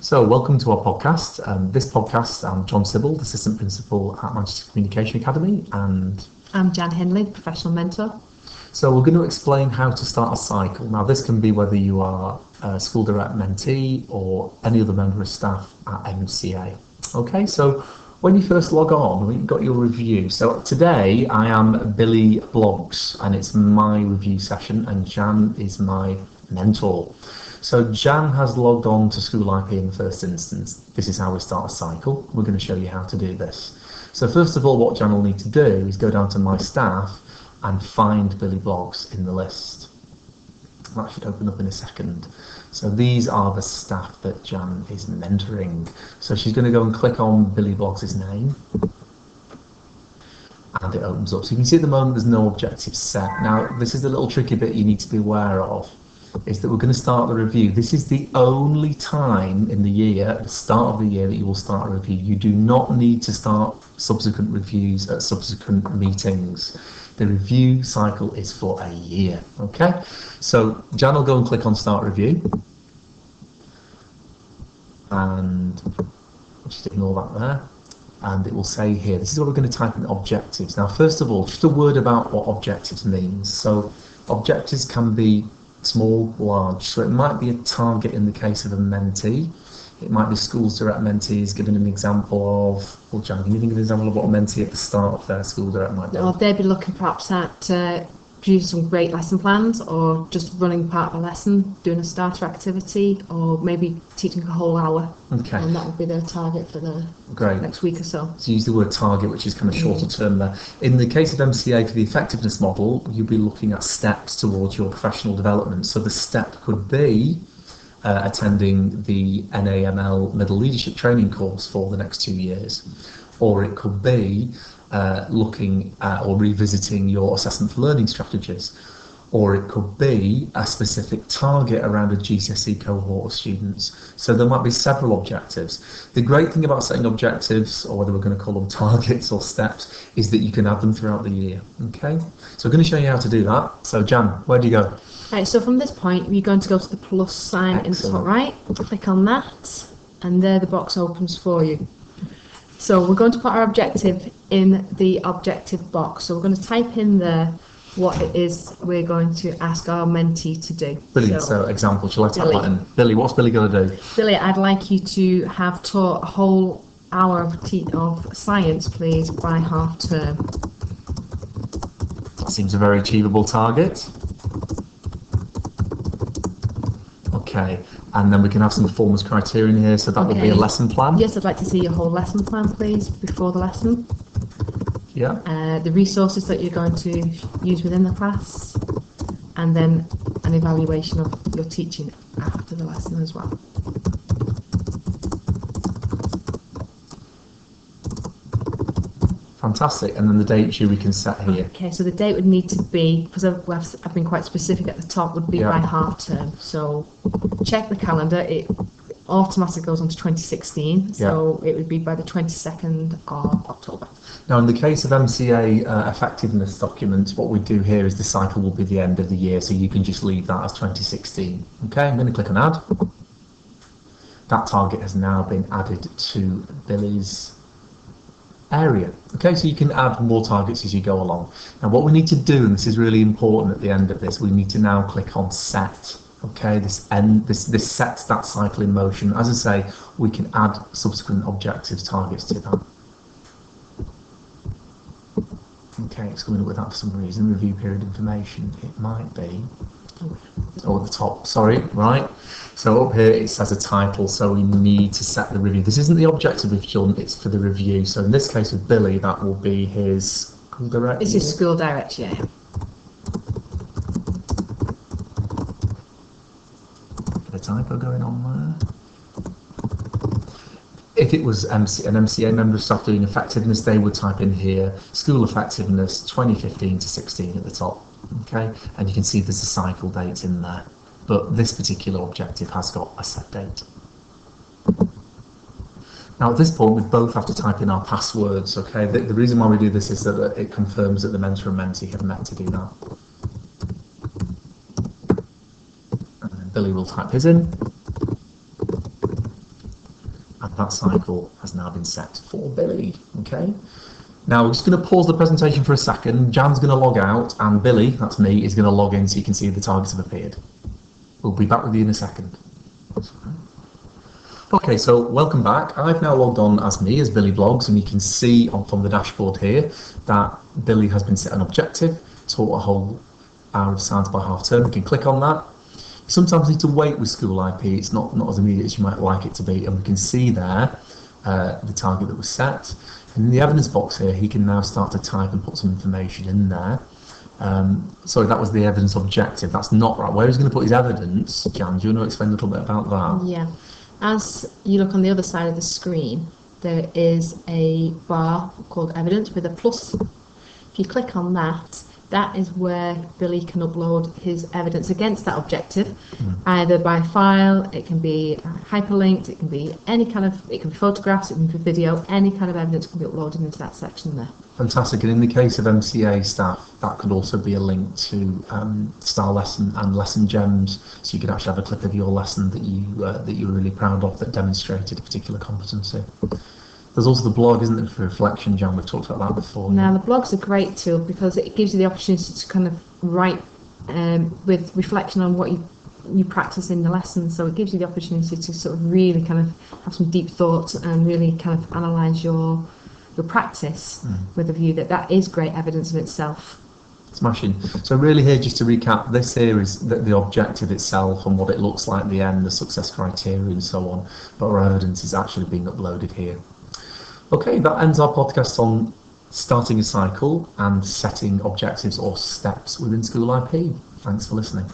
So, welcome to our podcast. This podcast, I'm John Sybil, Assistant Principal at Manchester Communication Academy, and I'm Jan Henley, Professional Mentor. so we're going to explain how to start a cycle. Now, this can be whether you are a school direct mentee or any other member of staff at MCA. Okay, so when you first log on, you've got your review. So today I am Billy Blogs, and it's my review session, and Jan is my mentor. So Jan has logged on to School IP in the first instance. This is how we start a cycle. We're going to show you how to do this. So first of all, what Jan will need to do is go down to My Staff and find Billy Blogs in the list. That should open up in a second. So these are the staff that Jan is mentoring. So she's going to go and click on Billy Blogs' name. And it opens up. So you can see at the moment there's no objective set. Now, this is the little tricky bit you need to be aware of, is that we're going to start the review. This is the only time in the year, at the start of the year, that you will start a review. You do not need to start subsequent reviews at subsequent meetings. The review cycle is for a year, okay? So Jan will go and click on Start Review. And just ignore that there. And it will say here, this is what we're going to type in objectives. Now, first of all, just a word about what objectives means. So objectives can be small, large. So it might be a target in the case of a mentee. It might be schools direct mentees giving an example of, well, Jan, can you think of an example of what a mentee at the start of their school direct might do? Or they'd be looking perhaps at producing some great lesson plans, or just running part of a lesson, doing a starter activity, or maybe teaching a whole hour. Okay. And that would be their target for the next week or so. So use the word target, which is kind of shorter term there. In the case of MCA, for the effectiveness model, you'll be looking at steps towards your professional development. So the step could be attending the NAML Middle Leadership Training course for the next 2 years. Or it could be looking at or revisiting your assessment for learning strategies. Or it could be a specific target around a GCSE cohort of students. So there might be several objectives. The great thing about setting objectives, or whether we're going to call them targets or steps, is that you can add them throughout the year. Okay, so I'm going to show you how to do that. So Jan, where do you go? Right, so from this point, you're going to go to the plus sign in the top right, click on that, and there the box opens for you. So we're going to put our objective in the objective box. So we're going to type in there what it is we're going to ask our mentee to do. Brilliant. So example, shall I type that in? Billy, what's Billy going to do? Billy, I'd like you to have taught a whole hour of science, please, by half term. That seems a very achievable target. Okay, and then we can have some performance criteria in here, so that would be a lesson plan. Yes, I'd like to see your whole lesson plan, please, before the lesson. Yeah. The resources that you're going to use within the class, and then an evaluation of your teaching after the lesson as well. Fantastic, and then the date due we can set here. Okay, so the date would need to be, because I've been quite specific at the top, would be by half term. So check the calendar, it automatically goes on to 2016, so it would be by the 22nd of October. Now in the case of MCA effectiveness documents, what we do here is the cycle will be the end of the year, so you can just leave that as 2016. Okay, I'm going to click on add. That target has now been added to Billy's area. Okay, so you can add more targets as you go along. Now what we need to do, and this is really important at the end of this, we need to now click on set. Okay, this sets that cycle in motion. As I say, we can add subsequent objectives targets to that. Okay, it's coming up with that for some reason. Review period information. It might be at the top. Sorry, right. So up here it says a title, so we need to set the review. This isn't the objective we've done, it's for the review. So in this case with Billy, that will be his school direct. It's his school direct, yeah. A typo going on there. If it was an MCA member of staff doing effectiveness, they would type in here school effectiveness 2015 to 16 at the top. Okay, and you can see there's a cycle date in there, but this particular objective has got a set date. Now at this point we both have to type in our passwords. Okay, the reason why we do this is that it confirms that the mentor and mentee have met to do that. And then Billy will type his in. that cycle has now been set for Billy. Okay. Now we're just going to pause the presentation for a second. Jan's going to log out, and Billy, that's me, is going to log in so you can see the targets have appeared. We'll be back with you in a second. Okay, so welcome back. I've now logged on as me, as Billy Blogs, and you can see from the dashboard here that Billy has been set an objective, taught a whole hour of science by half term. You can click on that. You sometimes need to wait with School IP. It's not as immediate as you might like it to be, and we can see there the target that was set. And in the evidence box here, he can now start to type and put some information in there. Sorry, that was the evidence objective. That's not right. Where he's going to put his evidence, Jan, do you want to explain a little bit about that? Yeah. As you look on the other side of the screen, there is a bar called evidence with a plus. If you click on that, that is where Billy can upload his evidence against that objective, either by file, it can be hyperlinked, it can be any kind of, it can be photographs, it can be video, any kind of evidence can be uploaded into that section there. Fantastic. And in the case of MCA staff, that could also be a link to Star Lesson and Lesson Gems, so you could actually have a clip of your lesson that you were really proud of that demonstrated a particular competency. There's also the blog, isn't there, for reflection, Jan? We've talked about that before. Now, the blog's a great tool because it gives you the opportunity to kind of write with reflection on what you practice in the lesson. So it gives you the opportunity to sort of really kind of have some deep thoughts and really kind of analyse your practice with a view that is great evidence in itself. Smashing. So really here, just to recap, this here is the objective itself and what it looks like at the end, the success criteria and so on, but our evidence is actually being uploaded here. Okay, that ends our podcast on starting a cycle and setting objectives or steps within School IP. Thanks for listening.